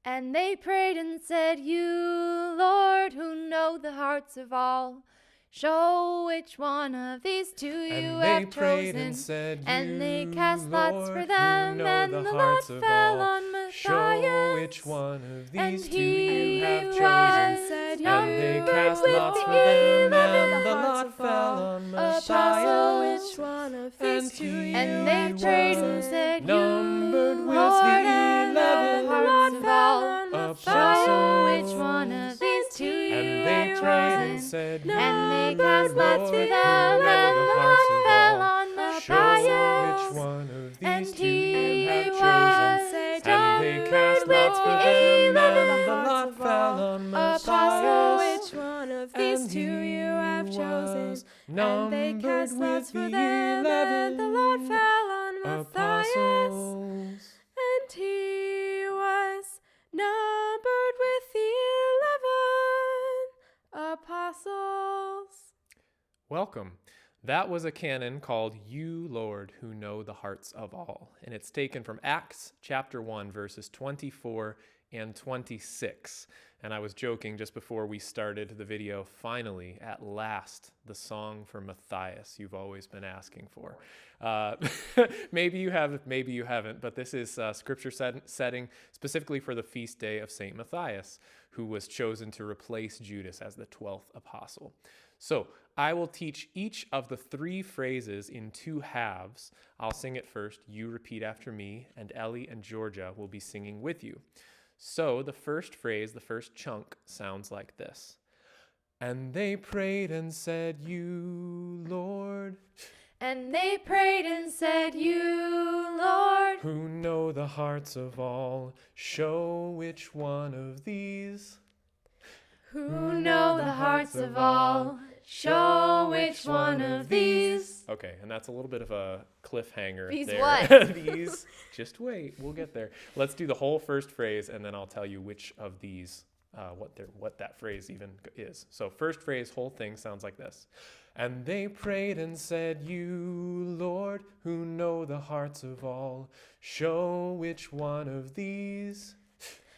And they prayed and said, You, Lord, who know the hearts of all, show which one of these two you have chosen. And said, and they "You, cast lots for Lord, them, who know and the the lot hearts of fell all, on Matthias. show which one of and these two he you have was chosen." And they cast with lots the for them, 11, and the lot fell on Matthias. Matthias. Which one of And these two he you And they have prayed and chosen? said, numbered You, with Lord, the and 11 the lot fell on apostles. Matthias. Which one of these two And you they have prayed chosen? and said, And they "You, cast lots for Lord, them, who know and the the hearts lot of fell all, on show Matthias. which one of And these two you he have was chosen." And they cast lots for them, and the lot fell on Matthias. Which one of these And two you have he chosen? was And they numbered cast with lots for the them, and the lot 11 fell on Matthias. apostles. And he was numbered with the 11 apostles. Welcome. That was a canon called You, Lord, Who Know the Hearts of All. And it's taken from Acts chapter 1, verses 24 and 26. And I was joking just before we started the video, finally, at last, the song for Matthias you've always been asking for. Maybe you have, maybe you haven't, but this is scripture setting specifically for the feast day of St. Matthias, who was chosen to replace Judas as the 12th apostle. So I will teach each of the 3 phrases in 2 halves. I'll sing it first, you repeat after me, and Ellie and Georgia will be singing with you. So the first phrase, the first chunk, sounds like this. And they prayed and said, You, Lord. And they prayed and said, You, Lord, Who know the hearts of all, show which one of these. who know the hearts of all, show which one of these. Okay, and that's a little bit of a cliffhanger These there. what? These, just wait, we'll get there. Let's do the whole first phrase, and then I'll tell you which of these, what that phrase even is. So first phrase, whole thing sounds like this. And they prayed and said, You, Lord, who know the hearts of all, show which one of these.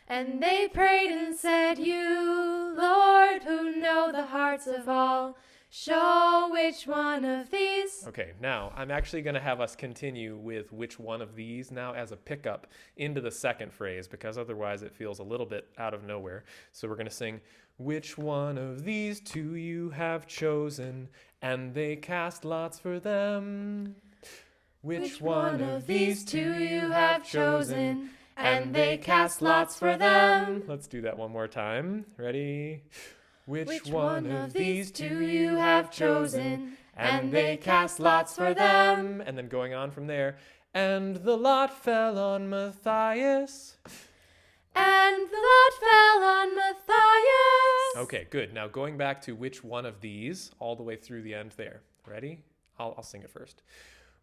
And they prayed and said, You, Lord, who know the hearts of all, show which one of these. Okay, now I'm actually going to have us continue with which one of these now as a pickup into the second phrase, because otherwise it feels a little bit out of nowhere. So we're going to sing, Which one of these two you have chosen, and they cast lots for them. Which one of these two you have chosen, and they cast lots for them. Let's do that one more time. Ready? Which one of these two you have chosen, and they cast lots for them. And then going on from there. And the lot fell on Matthias. And the lot fell on Matthias. Okay, good. Now going back to which one of these, all the way through the end there. Ready? I'll sing it first.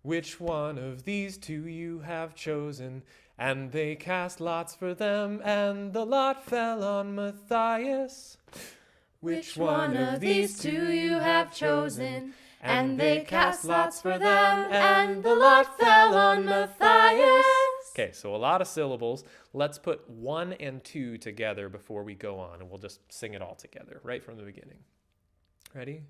Which one of these two you have chosen, and they cast lots for them, and the lot fell on Matthias. Which one of these two you have chosen, and they cast lots for them, and the lot fell on Matthias. Okay, so a lot of syllables. Let's put 1 and 2 together before we go on, and we'll just sing it all together right from the beginning. Ready?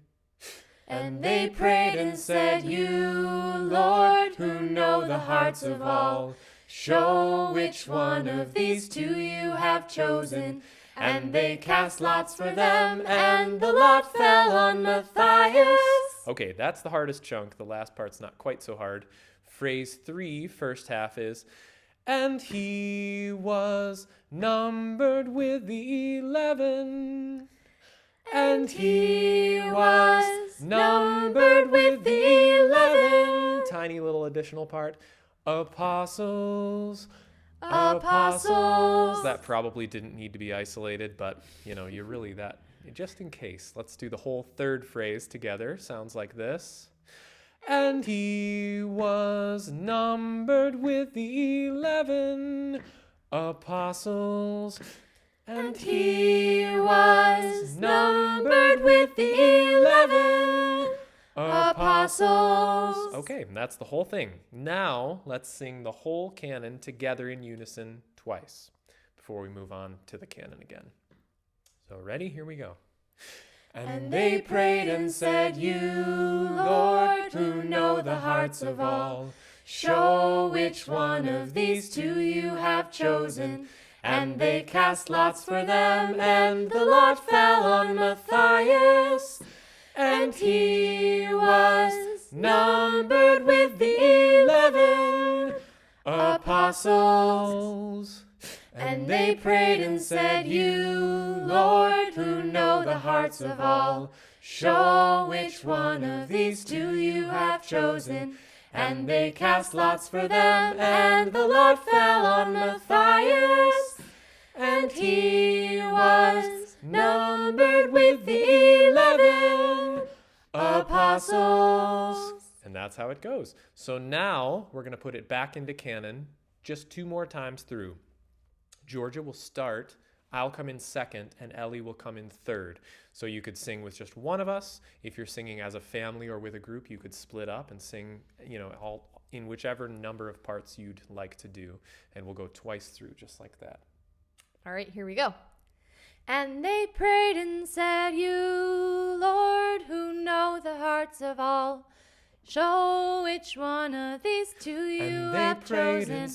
And they prayed and said, You, Lord, who know the hearts of all, show which one of these two you have chosen. And they cast lots for them, and the lot fell on Matthias. Okay, that's the hardest chunk. The last part's not quite so hard. Phrase 3, first half is, and he was numbered with the 11. And he was numbered with the 11. Tiny little additional part. Apostles. Apostles. That probably didn't need to be isolated, but you're really that. Just in case, let's do the whole third phrase together. Sounds like this. And he was numbered with the 11 apostles. And he was numbered with the 11 apostles. Okay, that's the whole thing. Now, let's sing the whole canon together in unison twice. before we move on to the canon again. So ready? Here we go. And they prayed and said, You, Lord, who know the hearts of all, show which one of these two you have chosen. And they cast lots for them, and the lot fell on Matthias. And he was numbered with the 11 apostles. And they prayed and said, You, Lord, who know the hearts of all, show which one of these two you have chosen. And they cast lots for them, and the lot fell on Matthias. And he was numbered with the 11 apostles. And that's how it goes. So now we're going to put it back into canon just 2 more times through. Georgia will start, I'll come in second, and Ellie will come in third. So you could sing with just one of us. If you're singing as a family or with a group, you could split up and sing, all in whichever number of parts you'd like to do. And we'll go twice through just like that. All right, here we go. And they prayed and said, You, Lord, who know the hearts of all, show which one of these two you have chosen.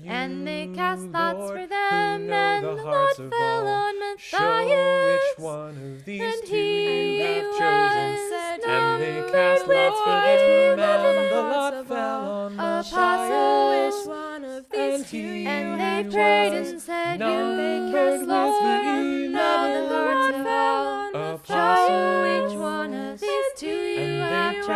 And they cast lots for them, and the lot fell on Matthias. Show which one of these And two you have he chosen. was And they cast lots for them, and the lot fell on Matthias. Which one of And these two he and they prayed was and said, numbered You cast with lots for the them, and the lot fell on Matthias. Which one of these two you have chosen.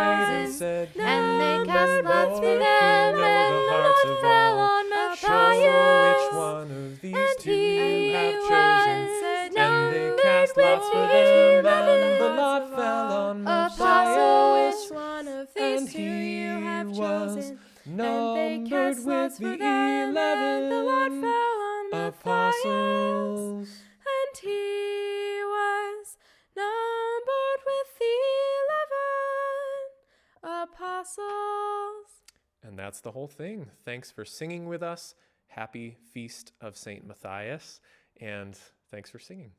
And they cast lots for them, and the lot fell on Matthias. Which one of these And two you have he chosen. was And they numbered cast with lots for the them, and 11 the lot fell on Apostle, Matthias. which one of And these two you have he was chosen. And they numbered cast with lots for the them, and the lot 11 fell on Matthias. apostles. And he was numbered with the 11 apostles. And that's the whole thing. Thanks for singing with us. Happy Feast of St. Matthias. And thanks for singing.